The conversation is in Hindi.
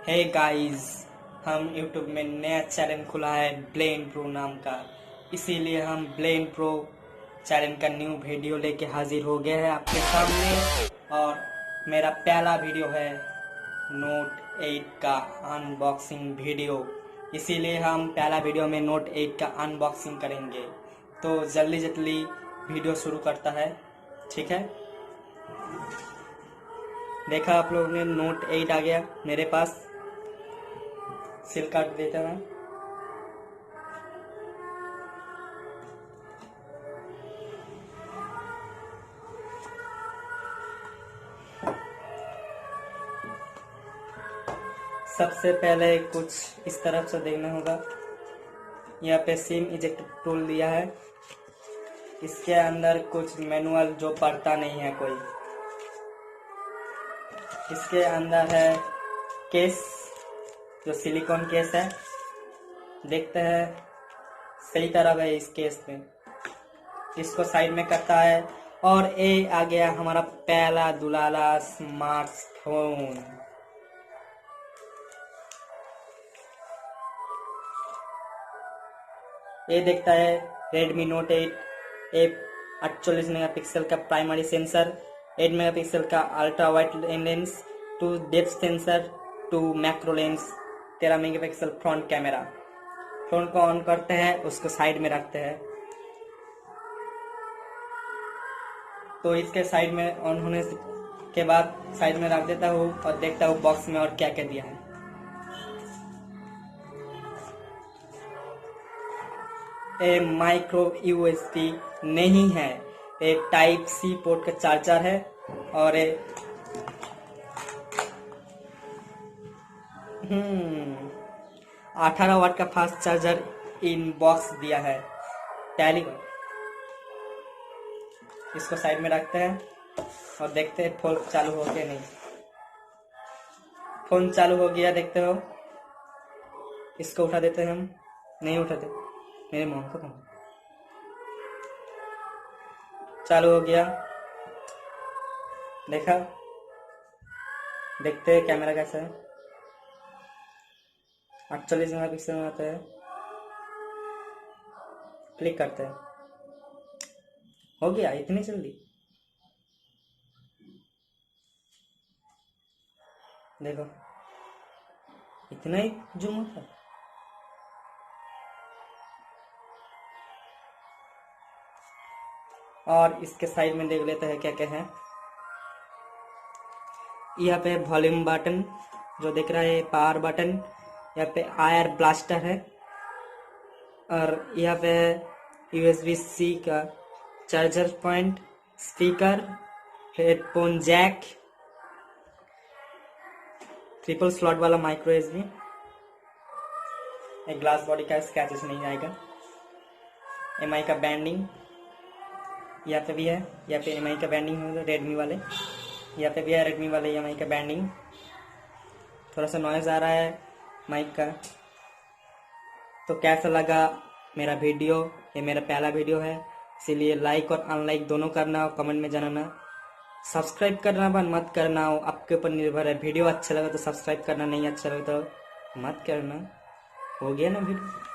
हे गाइस, हम यूट्यूब में नया चैनल खुला है ब्लेन प्रो नाम का। इसीलिए हम ब्लेन प्रो चैनल का न्यू वीडियो लेके हाजिर हो गए हैं आपके सामने। और मेरा पहला वीडियो है नोट 8 का अनबॉक्सिंग वीडियो। इसीलिए हम पहला वीडियो में नोट 8 का अनबॉक्सिंग करेंगे। तो जल्दी जल्दी वीडियो शुरू करता है, ठीक है। देखा आप लोगों ने, नोट 8 आ गया मेरे पास। सील काट देता हूँ। सबसे पहले कुछ इस तरफ से देखना होगा। यहाँ पे सिम इजेक्ट टूल दिया है। इसके अंदर कुछ मैनुअल जो पढ़ता नहीं है कोई। इसके अंदर है केस, जो सिलिकॉन केस है। देखते हैं सही तरह है इस केस में। इसको साइड में करता है और ये आ गया हमारा पहला दुलाला स्मार्टफोन। ये देखता है Redmi Note 8 एक 48 मेगापिक्सल का प्राइमरी सेंसर, 8 मेगापिक्सल का ultra wide lens, 2 depth sensor, 2 macro lens, 13 megapixel front camera. Phone को ऑन करते हैं, उसको साइड में रखते हैं। तो इसके साइड में ऑन होने के बाद साइड में रख देता हूँ और देखता हूँ बॉक्स में और क्या क्या दिया है। ये माइक्रो यूएसबी नहीं है, एक टाइप सी पोर्ट का चार्जर है। और 18 वाट का फास्ट चार्जर इन बॉक्स दिया है टैली का। इसको साइड में रखते हैं और देखते हैं फोन चालू हो गया नहीं। फोन चालू हो गया, देखते हो। इसको उठा देते हैं हम। नहीं उठाते, मेरे मुंह को कम। चालू हो गया, देखा। देखते हैं कैमरा कैसा है। 48 मेगापिक्सल में आता है। क्लिक करते हैं, हो गया इतनी जल्दी। देखो इतना ही जूम होता है। और इसके साइड में देख लेते हैं क्या क्या है। यहाँ पे वॉल्यूम बटन जो दिख रहा है, पावर बटन। यहाँ पे आयर ब्लास्टर है। और यहाँ पे USB-C का charger point, speaker, headphone jack, triple slot वाला माइक्रो USB। एक ग्लास बॉडी का, स्क्रैचेस नहीं आएगा। MI का बैंडिंग यहाँ पे भी है। यहाँ पे MI का बैंडिंग होगा रेडमी वाले। यहाँ पे भी है रेडमी वाले MI का बैंडिंग। थोड़ा सा नॉइज आ रहा है माइक का। तो कैसा लगा मेरा वीडियो? ये मेरा पहला वीडियो है, इसीलिए लाइक और अनलाइक दोनों करना और कमेंट में जनाना। सब्सक्राइब करना बंद मत करना, आपके ऊपर निर्भर है। वीडियो अच्छा लगा तो सब्सक्राइब करना, नहीं अच्छा लगा तो मत करना। हो गया ना वीडियो।